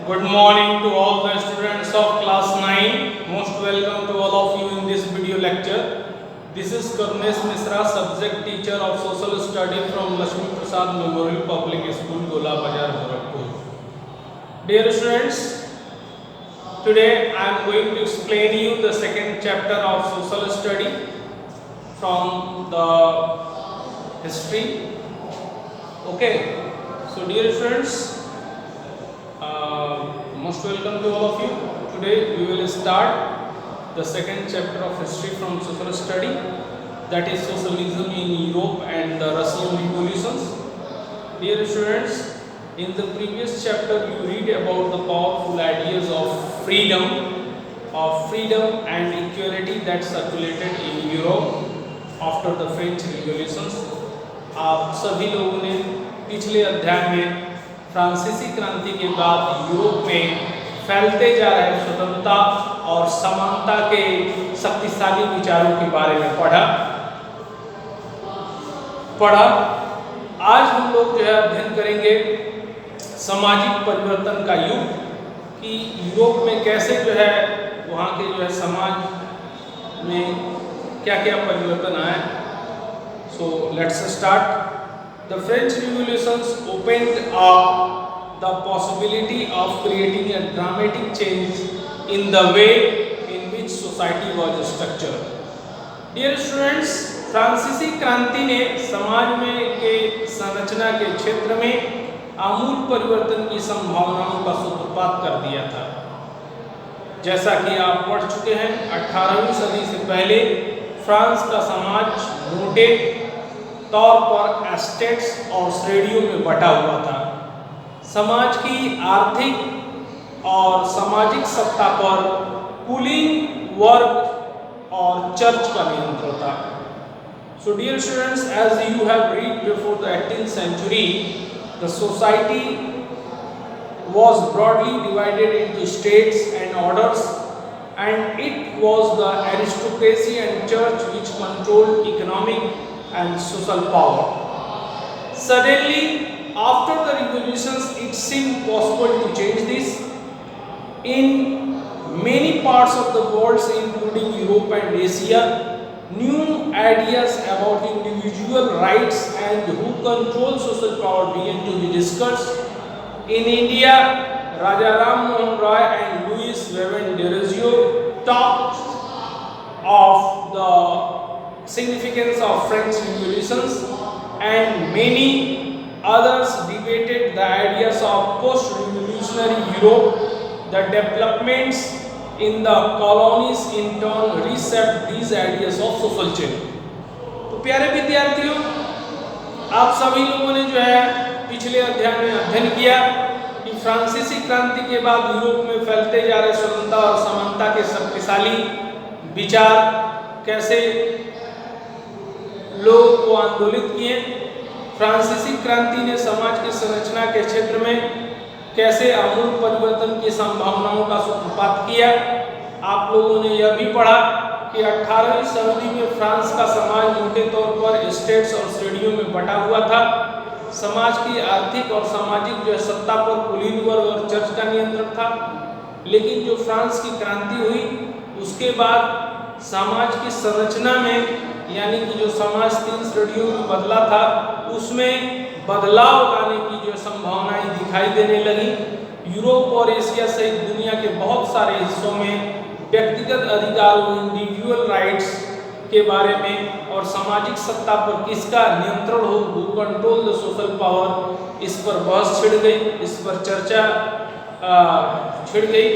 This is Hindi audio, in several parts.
Good morning to all the students of class 9. Most welcome to all of you in this video lecture. This is Karnesh Misra, subject teacher of social study from Lakshmi Prasad Memorial Public School, Gola Bazar, Gorakhpur. Dear students, today I am going to explain you the second chapter of social study from the history. Okay, so dear students, most welcome to all of you. Today we will start the second chapter of history from social study, that is socialism in Europe and the Russian revolutions. Dear students, in the previous chapter you read about the powerful ideas of freedom and equality that circulated in Europe after the French revolutions. आप सभी लोगों ने पिछले अध्याय में फ्रांसीसी क्रांति के बाद यूरोप में फैलते जा रहे स्वतंत्रता और समानता के शक्तिशाली विचारों के बारे में पढ़ा। आज हम लोग जो है अध्ययन करेंगे सामाजिक परिवर्तन का युग, कि यूरोप में कैसे जो है वहाँ के जो है समाज में क्या क्या परिवर्तन आए। So let's start. The French revolutions opened up the possibility of creating a dramatic change in the way in which society was structured. Dear students, फ्रांसीसी क्रांति ने समाज में के संरचना के क्षेत्र में आमूल परिवर्तन की संभावनाओं का सूत्रपात कर दिया था। जैसा कि आप पढ़ चुके हैं, 18वीं सदी से पहले फ्रांस का समाज मोटे तौर पर एस्टेट्स और श्रेणियों में बटा हुआ था। समाज की आर्थिक और सामाजिक सत्ता पर कुलीन वर्ग और चर्च का नियंत्रण था। So dear students, as you have read before the 18th century, the society was broadly divided into states and orders, and it was the aristocracy and church which controlled economic and social power. Suddenly, after the revolutions, it seemed possible to change this. In many parts of the world, including Europe and Asia, new ideas about individual rights and who controls social power began to be discussed. In India, Raja Ram Mohan Roy and Louis Vuitton talked of the significance of French revolutions, and many others debated the ideas of post-revolutionary Europe. The developments in the colonies in turn reshaped these ideas of social change. तो प्यारे विद्यार्थियों, आप सभी लोगों ने जो है पिछले अध्याय में अध्ययन किया कि फ्रांसीसी क्रांति के बाद यूरोप में फैलते जा रहे स्वतंत्रता और समानता के शक्तिशाली विचार कैसे लोगों को आंदोलित किए। फ्रांसीसी क्रांति ने समाज की संरचना के क्षेत्र में कैसे आमूल परिवर्तन की संभावनाओं का सूत्रपात किया। आप लोगों ने यह भी पढ़ा कि 18वीं सदी में फ्रांस का समाज मोटे तौर पर स्टेट्स और श्रेणियों में बटा हुआ था। समाज की आर्थिक और सामाजिक जो सत्ता पर कुलीन वर्ग और चर्च का नियंत्रण था। लेकिन जो फ्रांस की क्रांति हुई उसके बाद समाज की संरचना में, यानी कि जो समाज 3 श्रेणियों में बदला था, उसमें बदलाव लाने की जो संभावनाएं दिखाई देने लगी। यूरोप और एशिया सहित दुनिया के बहुत सारे हिस्सों में व्यक्तिगत अधिकारों, इंडिविजुअल राइट्स के बारे में और सामाजिक सत्ता पर किसका नियंत्रण हो, who control the social power, इस पर बहस छिड़ गई, इस पर चर्चा छिड़ गई।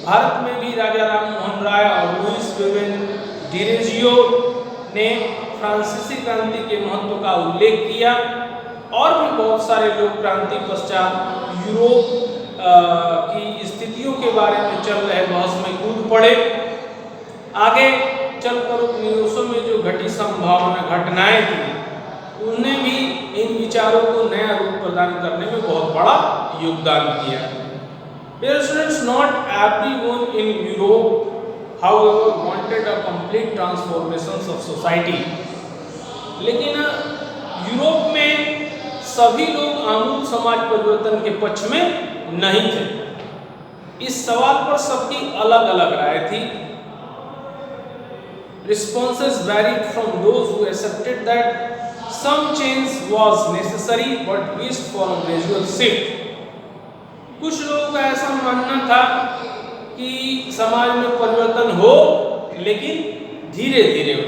भारत में भी राजा राम मोहन राय और लुइस vuitton ने फ्रांसीसी क्रांति के महत्व का उल्लेख किया, और भी बहुत सारे लोग क्रांति पश्चात यूरोप की स्थितियों के बारे में चल रहे बहस में कूद पड़े। आगे चलकर उपनिवेशों में जो घटनाएं थी, उन्होंने भी इन विचारों को नया रूप प्रदान करने में बहुत बड़ा योगदान किया। Dear students, not everyone in Europe, however, wanted a complete transformation of society. लेकिन यूरोप में सभी लोग आमूल समाज परिवर्तन के पक्ष में नहीं थे। इस सवाल पर सबकी अलग अलग राय थी। Responses varied from those who accepted that some change was necessary but wished for a gradual shift. कुछ लोगों का ऐसा मानना था कि समाज में परिवर्तन हो लेकिन धीरे धीरे हो।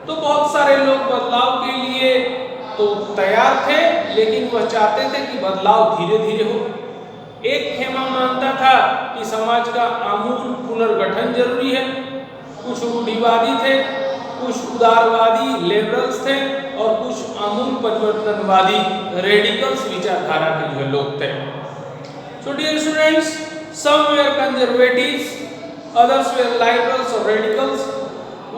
तो बहुत सारे लोग बदलाव के लिए तो तैयार थे, लेकिन वह चाहते थे कि बदलाव धीरे धीरे हो। एक खेमा मानता था कि समाज का आमूल पुनर्गठन जरूरी है। कुछ रूढ़िवादी थे, कुछ उदारवादी लिबरल्स थे और कुछ आमूल परिवर्तनवादी रेडिकल्स विचारधारा के जो लोग थे। So dear students, some were conservatives, others were liberals or radicals.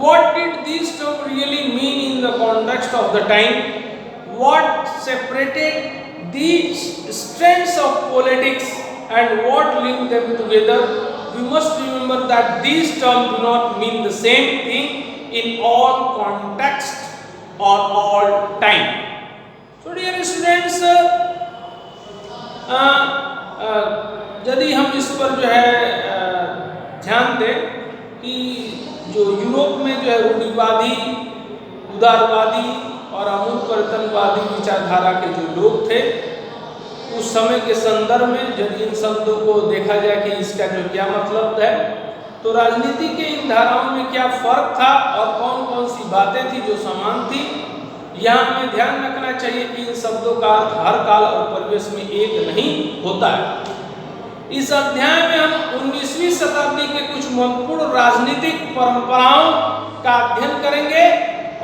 What did these terms really mean in the context of the time? What separated these strands of politics and what linked them together? We must remember that these terms do not mean the same thing in all contexts or all time. So dear students, यदि हम इस पर जो है ध्यान दें कि जो यूरोप में जो है रूढ़िवादी, उदारवादी और आमूल परिवर्तनवादी विचारधारा के जो लोग थे, उस समय के संदर्भ में यदि इन शब्दों को देखा जाए कि इसका जो क्या मतलब है, तो राजनीति के इन धाराओं में क्या फर्क था और कौन कौन सी बातें थी जो समान थी, यहाँ हमें ध्यान रखना चाहिए कि इन शब्दों का अर्थ हर काल और परिवेश में एक नहीं होता है। इस अध्याय में हम 19वीं शताब्दी के कुछ महत्वपूर्ण राजनीतिक परंपराओं का अध्ययन करेंगे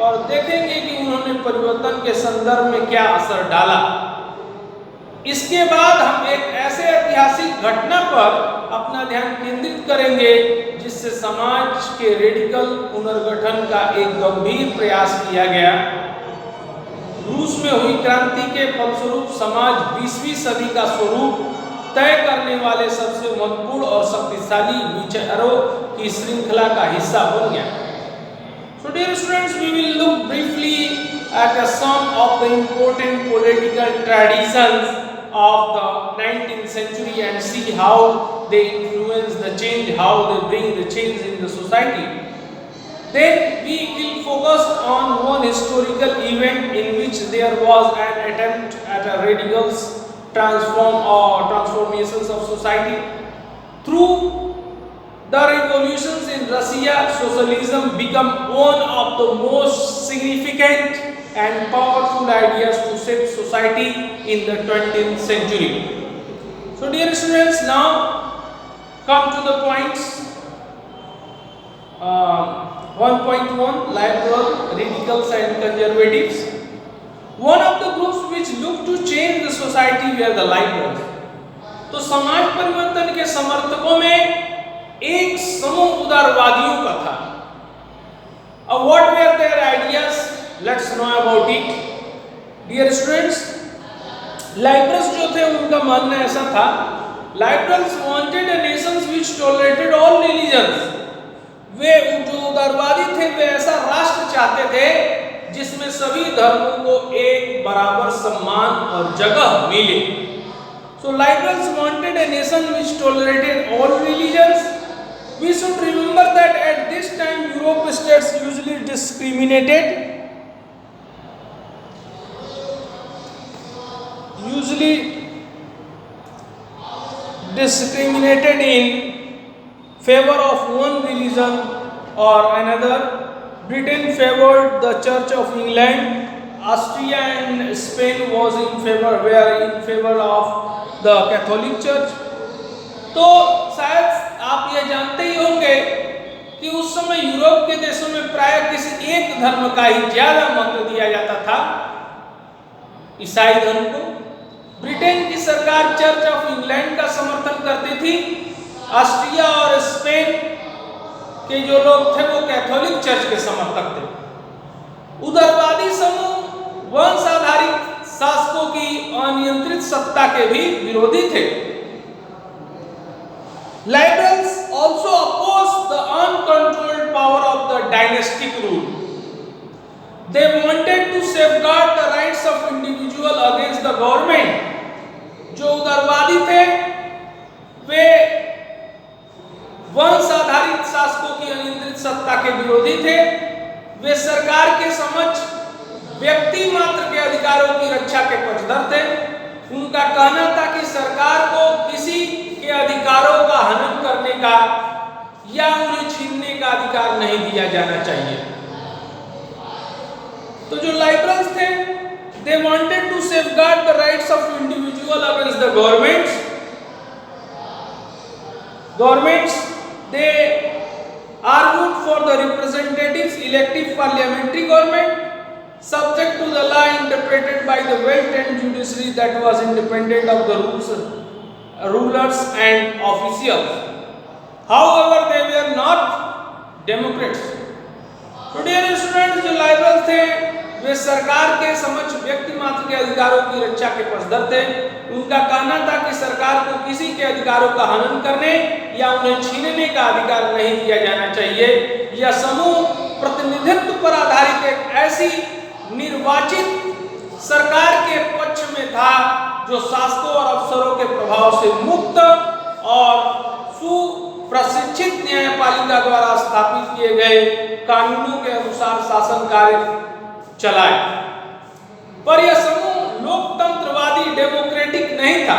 और देखेंगे कि उन्होंने परिवर्तन के संदर्भ में क्या असर डाला। इसके बाद हम एक ऐसे ऐतिहासिक घटना पर अपना ध्यान केंद्रित करेंगे जिससे समाज के रेडिकल पुनर्गठन का एक गंभीर प्रयास किया गया। रूस में हुई क्रांति के फलस्वरूप समाज 20वीं सदी का स्वरूप तय करने वाले सबसे महत्वपूर्ण और शक्तिशाली विचारों की श्रृंखला का हिस्सा बन गया। So dear students, we will look briefly at some of the important political traditions of the 19th century and see how they influence the change, how they bring the change in the society. Then we will focus on one historical event in which there was an attempt at a radical transformations of society. Through the revolutions in Russia, socialism became one of the most significant and powerful ideas to shape society in the 20th century. So dear students, now come to the points. 1.1 Liberal, radicals and conservatives. One of the groups which looked to change the society were the liberals. तो समाज परिवर्तन के समर्थकों में एक समूह उदारवादियों का था। What were their ideas? Let's know about it. Dear students, liberals जो थे उनका मानना ऐसा था, liberals wanted a nation which tolerated all religions. वे जो उदारवादी थे वे ऐसा राष्ट्र चाहते थे जिसमें सभी धर्मों को एक बराबर सम्मान और जगह मिले। So liberals wanted a nation which tolerated all religions. We should remember that at this time Europe states usually discriminated in favor of one religion or another. Britain favored the Church of England. Austria and Spain were in favor of the Catholic Church. तो शायद आप ये जानते ही होंगे कि उस समय यूरोप के देशों में प्राय किसी एक धर्म का ही ज्यादा महत्व दिया जाता था, ईसाई धर्म को। ब्रिटेन की सरकार चर्च ऑफ इंग्लैंड का समर्थन करती थी। ऑस्ट्रिया और स्पेन के जो लोग थे वो कैथोलिक चर्च के समर्थक थे। उदारवादी समूह वंश आधारित शासकों की अनियंत्रित सत्ता के भी विरोधी थे। Liberals also opposed the uncontrolled power of the dynastic rule. They wanted to safeguard the rights of individual against the government. जो उदारवादी थे वे वंश आधारित शासकों की अनियंत्रित सत्ता के विरोधी थे। वे सरकार के समक्ष व्यक्ति मात्र के अधिकारों की रक्षा के पक्षधर थे। उनका कहना था कि सरकार को किसी के अधिकारों का हनन करने का या उन्हें छीनने का अधिकार नहीं दिया जाना चाहिए। तो जो लिबरल्स थे, they wanted to safeguard the rights of individual against the governments. They argued for the representatives elective parliamentary government subject to the law interpreted by the well-trained judiciary that was independent of the rulers and officials. However, they were not democrats. तो डियर स्टूडेंट्स, जो लिबरल थे वे सरकार के समक्ष व्यक्ति मात्र के अधिकारों की रक्षा के पक्षधर थे। उनका कहना था कि सरकार को किसी के अधिकारों का हनन करने या उन्हें छीनने का अधिकार नहीं दिया जाना चाहिए। यह समूह प्रतिनिधित्व पर आधारित एक ऐसी निर्वाचित सरकार के पक्ष में था जो शासकों और अफसरों के प्रभाव से मुक्त और सुप्रशिक्षित न्यायपालिका द्वारा स्थापित किए गए कानूनों के अनुसार शासन कार्य चलाए। पर यह समूह लोकतंत्रवादी डेमोक्रेटिक नहीं था।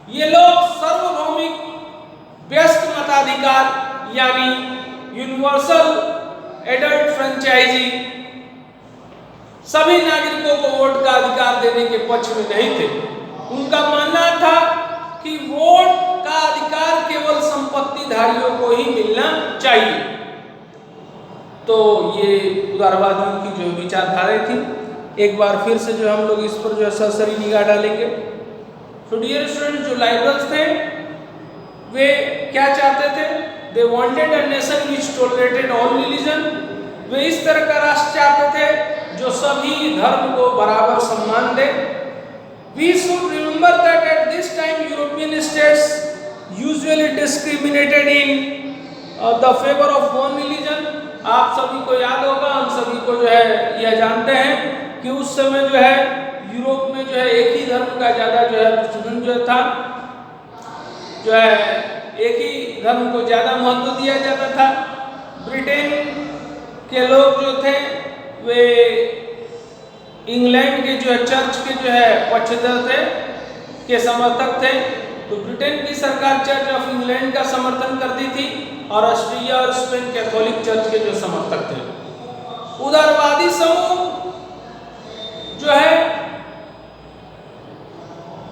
ये लोग सार्वभौमिक व्यस्त मताधिकार यानी यूनिवर्सल एडल्ट फ्रेंचाइजी, सभी नागरिकों को वोट का अधिकार देने के पक्ष में नहीं थे। उनका मानना था कि वोट का अधिकार केवल संपत्तिधारियों को ही मिलना चाहिए। तो ये उदारवादियों की जो विचारधारा थी, एक बार फिर से जो हम लोग इस पर जो सरसरी निगाह डालेंगे। तो डियर स्टूडेंट, जो लिबरल्स थे वे क्या चाहते थे? They wanted a nation which tolerated all religion. वे इस तरह का राष्ट्र चाहते थे जो सभी धर्म को बराबर सम्मान दे। We should remember that at this time European states usually discriminated in the favour of one religion. आप सभी को याद होगा, हम सभी को जो है यह जानते हैं कि उस समय जो है यूरोप में जो है एक ही धर्म का ज्यादा जो है प्रचलन जो था, जो है एक ही धर्म को ज्यादा महत्व दिया जाता था। ब्रिटेन के लोग जो थे वे इंग्लैंड के जो है चर्च के जो है पक्षधर थे, के समर्थक थे। तो ब्रिटेन की सरकार चर्च ऑफ इंग्लैंड का समर्थन करती थी और ऑस्ट्रिया और स्पेन कैथोलिक चर्च के जो समर्थक थे। उदारवादी समूह जो है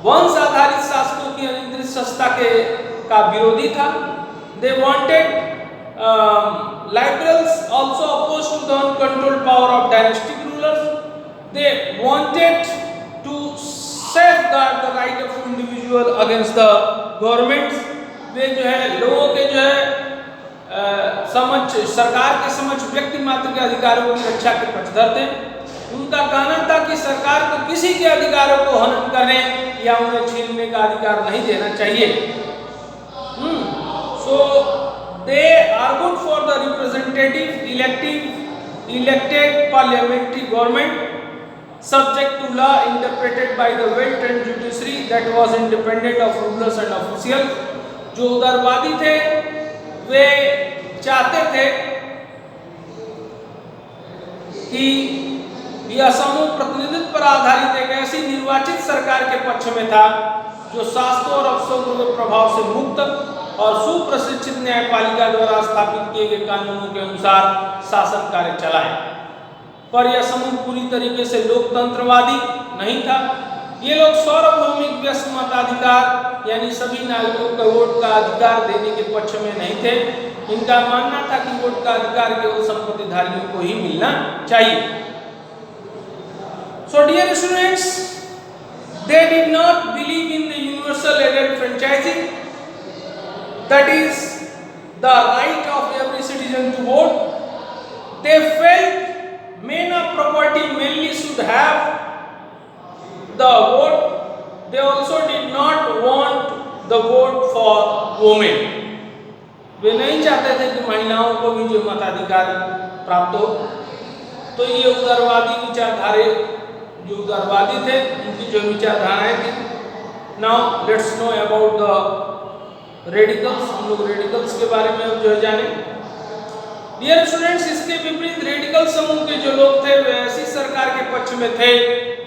वंश आधारित शासकों की अनियंत्रित सत्ता का विरोधी था। They wanted liberals also opposed to the uncontrolled power of dynastic rulers. They wanted to safeguard the right of individual against the governments। वे जो है लोगों के जो है सरकार के समक्ष व्यक्ति मात्र के अधिकारों की रक्षा के पक्षधर थे। उनका कहना था कि सरकार को किसी के अधिकारों को हनन करने या उन्हें छीनने का अधिकार नहीं देना चाहिए। So they argued for the representative elected parliamentary government subject to law interpreted by the well-trained judiciary that was independent of rulers and officials। जो उदारवादी थे वे चाहते थे कि यह समूह प्रतिनिधित्व पर आधारित एक ऐसी निर्वाचित सरकार के पक्ष में था जो शासकों और अफसरों के प्रभाव से मुक्त और सुप्रशिक्षित न्यायपालिका द्वारा स्थापित किए गए कानूनों के अनुसार शासन कार्य चलाए। पर यह समूह पूरी तरीके से लोकतंत्रवादी नहीं था। ये लोग सार्वभौमिक व्यस्त मताधिकार यानी सभी नागरिकों को वोट का अधिकार देने के पक्ष में नहीं थे। इनका मानना था कि वोट का अधिकार केवल संपत्तिधारियों को ही मिलना चाहिए। So dear students, they did not believe in the universal adult franchising, that is the right of every citizen to vote. They felt men of property mainly should have the vote. They also did not want the vote for women. वे नहीं चाहते थे कि महिलाओं को भी जो मताधिकार प्राप्त हो। तो ये उदारवादी विचारधारे जो उदारवादी थे उनकी जो विचारधाराएं थी। Now let's know about the radicals, हम लोग रेडिकल्स के बारे में जो है जाने। डियर स्टूडेंट्स, इसके विपरीत रेडिकल समूह के जो लोग थे वे ऐसी सरकार के पक्ष में थे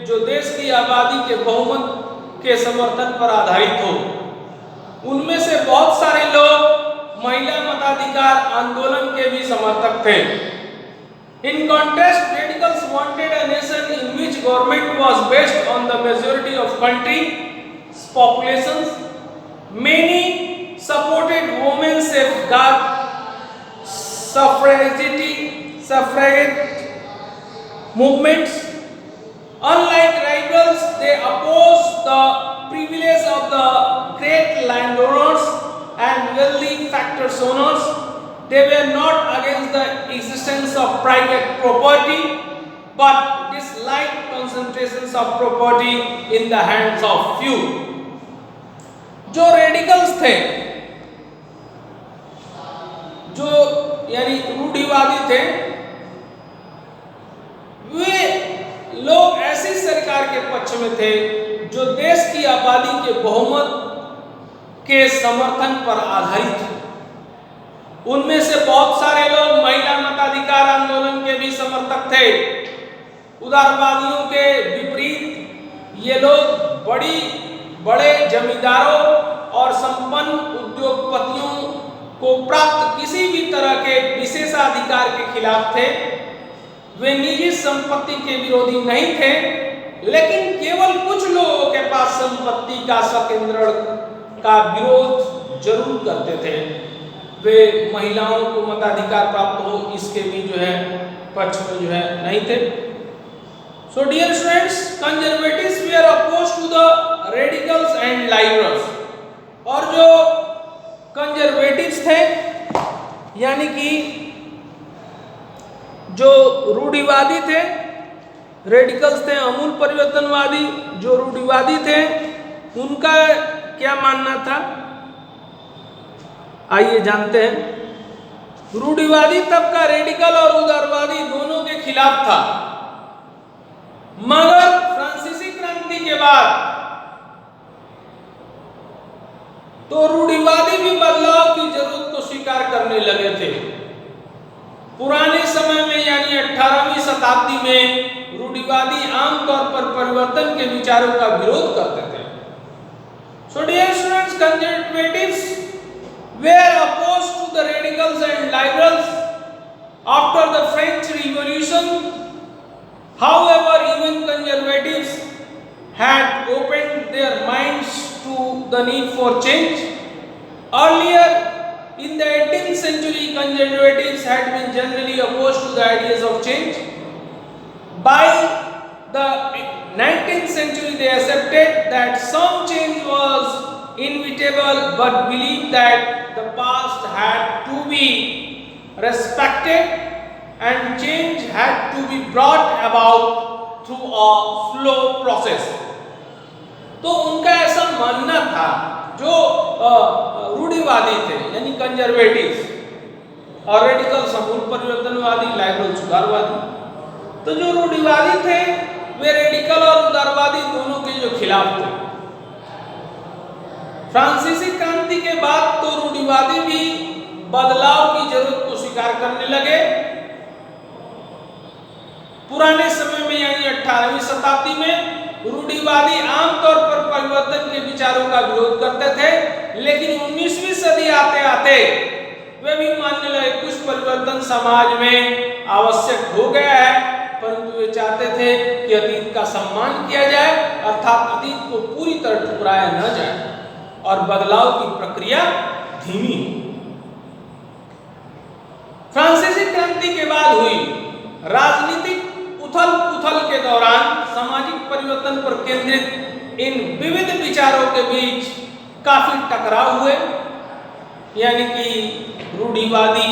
जो देश की आबादी के बहुमत के समर्थन पर आधारित हो। उनमें से बहुत सारे लोग महिला मताधिकार आंदोलन के भी समर्थक थे। In contrast, radicals wanted a nation in which government was based on the majority of country's populations. Many supported women's safeguard, suffragette movements. Unlike radicals, they opposed the privilege of the great landowners and wealthy factory owners. They were not against the existence of private property, but disliked concentrations of property in the hands of few. जो रेडिकल्स थे, जो यानी रूढ़िवादी थे, वे लोग ऐसी सरकार के पक्ष में थे जो देश की आबादी के बहुमत के समर्थन पर आधारित थे। उनमें से बहुत सारे लोग महिला मताधिकार आंदोलन के भी समर्थक थे। उदारवादियों के विपरीत ये लोग बड़े जमींदारों और संपन्न उद्योगपतियों को प्राप्त किसी भी तरह के विशेषाधिकार के खिलाफ थे। वे निजी संपत्ति के विरोधी नहीं थे, लेकिन केवल कुछ लोगों के पास संपत्ति का संकेंद्रण का विरोध जरूर करते थे। वे महिलाओं को मताधिकार प्राप्त हो इसके भी जो है पक्ष में जो है नहीं थे। So dear students, conservatives were opposed to the radicals and liberals. और जो कंजर्वेटिव्स थे यानी कि जो रूढ़िवादी थे, रेडिकल्स थे आमूल परिवर्तनवादी, जो रूढ़िवादी थे उनका क्या मानना था आइए जानते हैं। रूढ़िवादी तबका रेडिकल और उदारवादी दोनों के खिलाफ था, मगर फ्रांसीसी क्रांति के बाद तो रूढ़िवादी भी बदलाव की जरूरत को स्वीकार करने लगे थे। पुराने समय में यानी 18वीं शताब्दी में रूढ़िवादी आमतौर पर परिवर्तन के विचारों का विरोध करते थे। So dear students, conservatives were opposed to the radicals and liberals after the French Revolution. However, even conservatives had opened their minds to the need for change. Earlier in the 18th century, conservatives had been generally opposed to the ideas of change. By the 19th century, they accepted that some change was inevitable, but believed that the past had to be respected and change had to be brought about through a slow process. तो उनका ऐसा मानना था, जो रूढ़िवादी थे यानी कंजर्वेटिव और रेडिकल समूल परिवर्तनवादी, लाइबरल सुधारवादी, तो जो रूढ़िवादी थे वे रेडिकल और उदारवादी दोनों के जो खिलाफ थे। फ्रांसीसी क्रांति के बाद तो रूढ़िवादी भी बदलाव की जरूरत को स्वीकार करने लगे। पुराने समय में यानी 18वीं शताब्दी में रूढ़िवादी आमतौर पर परिवर्तन के विचारों का विरोध करते थे, लेकिन 19वीं सदी आते आते वे भी मानने लगे कुछ परिवर्तन समाज में आवश्यक हो गया है, परंतु वे चाहते थे कि अतीत का सम्मान किया जाए, अर्थात अतीत को पूरी तरह ठुकराया न जाए और बदलाव की प्रक्रिया धीमी हो। फ्रांसीसी क्रांति के बाद हुई राजनीतिक उथल-पुथल के दौरान सामाजिक परिवर्तन पर केंद्रित इन विविध विचारों के बीच काफी टकराव हुए, यानी कि रूढ़िवादी,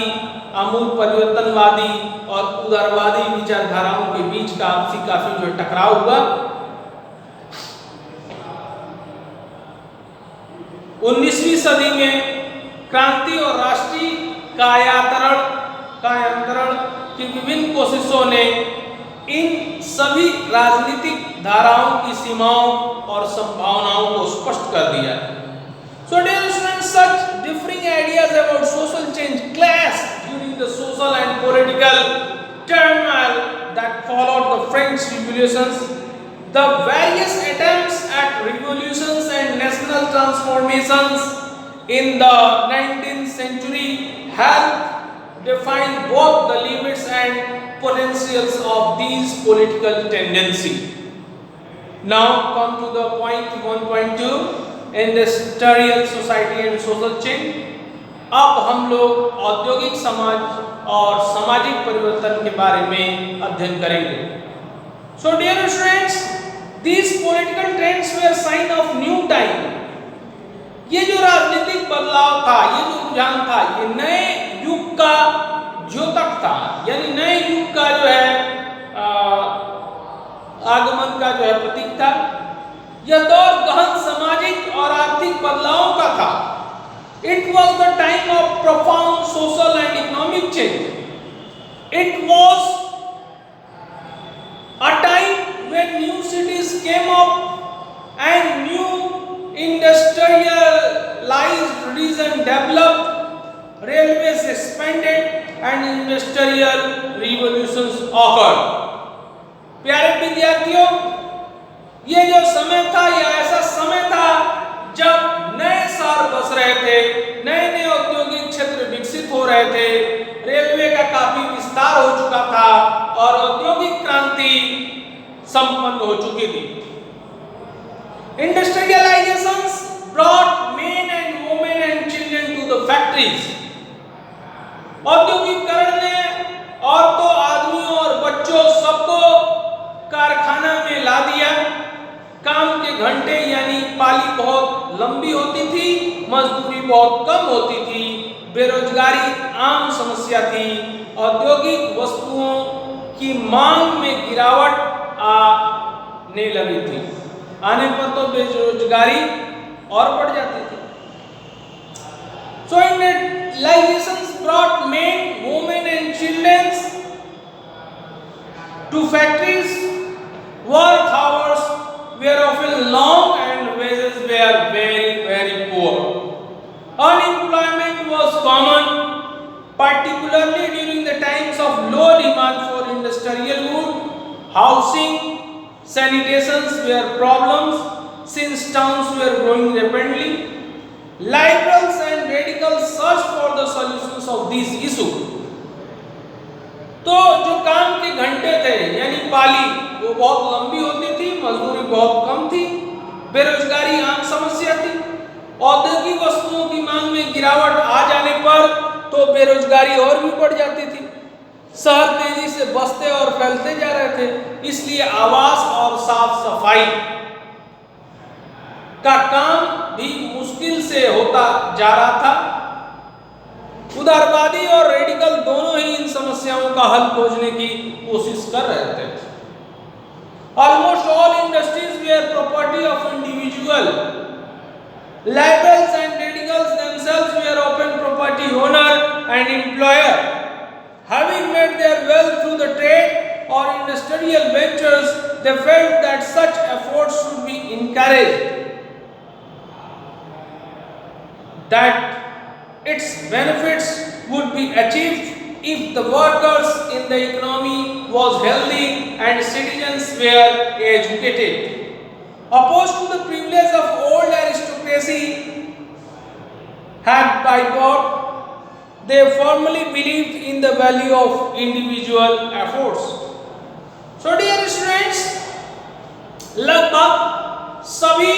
आमूल परिवर्तनवादी और उदारवादी विचारधाराओं के बीच का आपसी काफी जो टकराव हुआ। 19वीं सदी में क्रांति और राष्ट्रीय कायांतरण की विभिन्न कोशिशों ने इन सभी राजनीतिक धाराओं की सीमाओं और संभावनाओं को स्पष्ट कर दिया। So dear students, such political turmoil that followed the French revolutions. The various attempts at revolutions and national transformations in the 19th century helped define both the limits and potentials of these political tendencies. Now come to the point 1.2, industrial society and social change. अब हम लोग औद्योगिक समाज और सामाजिक परिवर्तन के बारे में अध्ययन करेंगे. So dear students, these political trends were sign of new time. ये जो राजनीतिक बदलाव था, ये जो रुझान था, ये नए युग का द्योतक था, यानी नए युग का जो है आगमन का जो है प्रतीक था. यह दौर गहन सामाजिक और आर्थिक बदलावों का था. It was the time of profound social and economic change. It was a time when new cities came up and new industrialized regions developed, railways expanded, and industrial revolutions occurred. प्यारे विद्यार्थियों, ये जो समय था, यह ऐसा समय था जब नए शहर बस रहे थे, नए नए औद्योगिक क्षेत्र विकसित हो रहे थे, रेलवे का काफी विस्तार हो चुका था और औद्योगिक क्रांति संपन्न हो चुकी थी. Industrializations brought men and women and children to the factories. औद्योगिकरण ने औरतों, आदमियों और बच्चों सबको कारखाना में ला दिया. काम के घंटे यानी पाली बहुत लंबी होती थी, मजदूरी बहुत कम होती थी, बेरोजगारी आम समस्या थी, औद्योगिक वस्तुओं की मांग में गिरावट आने लगी थी. आने पर तो बेरोजगारी और बढ़ जाती थी. So industrializations brought men, women and children to factories. Work hours were often long and wages were very poor. Unemployment was common, particularly during the times of low demand for industrial goods. Housing, sanitation were problems since towns were growing rapidly. Liberals and radicals searched for the solutions of these issues. तो जो काम के घंटे थे यानी पाली, वो बहुत लंबी होती थी, मजदूरी बहुत कम थी, बेरोजगारी आम समस्या थी, औद्योगिक वस्तुओं की मांग में गिरावट आ जाने पर तो बेरोजगारी और भी बढ़ जाती थी. शहर तेजी से बसते और फैलते जा रहे थे, इसलिए आवास और साफ सफाई का काम भी मुश्किल से होता जा रहा था. उदारवादी और रेडिकल दोनों ही इन समस्याओं का हल खोजने की कोशिश कर रहे थे. Almost all industries were property of individual. Liberals and radicals themselves were open property owner and employer. Having made their wealth through the trade or industrial ventures, they felt that such efforts should be encouraged. That its benefits would be achieved if the workers in the economy was healthy and citizens were educated. Opposed to the privilege of old aristocracy had by birth, they firmly believed in the value of individual efforts. So dear students, लगभग सभी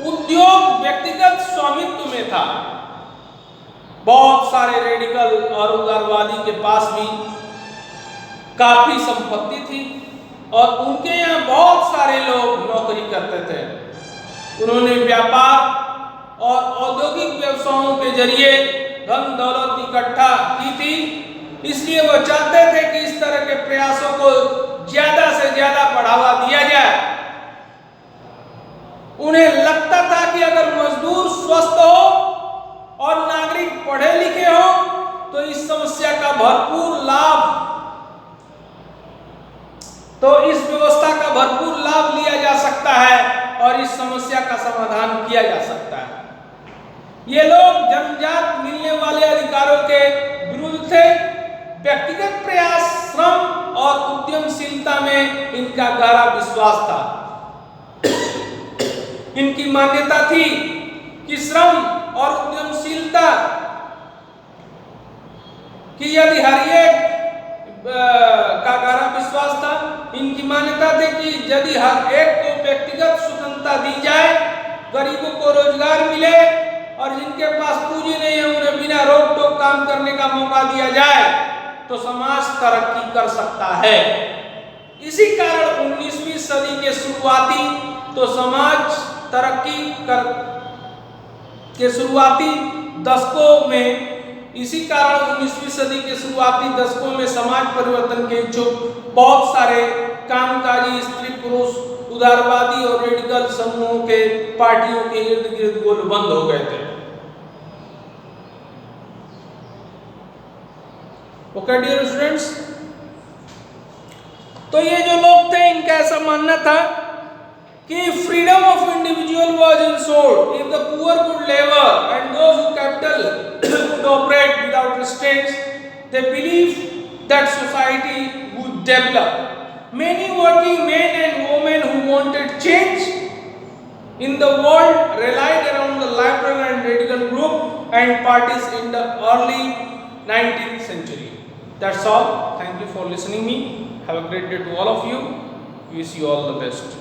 उद्योग व्यक्तिगत स्वामित्व में था. बहुत सारे रेडिकल और उदारवादी के पास भी काफी संपत्ति थी और उनके यहाँ बहुत सारे लोग नौकरी करते थे. उन्होंने व्यापार और औद्योगिक व्यवसायों के जरिए धन दौलत इकट्ठा की थी, इसलिए वो चाहते थे कि इस तरह के प्रयासों को ज्यादा से ज्यादा बढ़ावा दिया जाए. उन्हें लगता था कि अगर मजदूर स्वस्थ हो और नागरिक पढ़े लिखे हो तो इस समस्या का भरपूर लाभ, तो इस व्यवस्था का भरपूर लाभ लिया जा सकता है और इस समस्या का समाधान किया जा सकता है. ये लोग जन्मजात मिलने वाले अधिकारों के विरुद्ध थे. व्यक्तिगत प्रयास, श्रम और उद्यमशीलता में इनका गहरा विश्वास था। इनकी मान्यता थी कि श्रम और उद्यमशीलता कि यदि हर एक का गहरा विश्वास था। इनकी मान्यता थी कि यदि हर एक को व्यक्तिगत स्वतंत्रता दी जाए, गरीबों को रोजगार मिले और जिनके पास पूंजी नहीं है उन्हें बिना रोक टोक काम करने का मौका दिया जाए, तो समाज तरक्की कर सकता है। इसी कारण 19वीं सदी के शुरुआती तो समाज तरक्की कर के शुरुआती दशकों में इसी कारण 19वीं सदी के शुरुआती दशकों में समाज परिवर्तन के इच्छुक बहुत सारे कामकाजी स्त्री पुरुष उदारवादी और रेडिकल समूहों के पार्टियों के इर्द गिर्द गोलबंद हो गए थे। ओके डियर स्टूडेंट्स, तो ये जो लोग थे इनका ऐसा मानना था कि freedom of individual was insured if the poor could labour and those who capital could operate without restraints. They believe that society would develop. Many working men and women who wanted change in the world relied around the liberal and radical group and parties in the early 19th century. That's all. Thank you for listening me. Have a great day to all of you. Wish you all the best.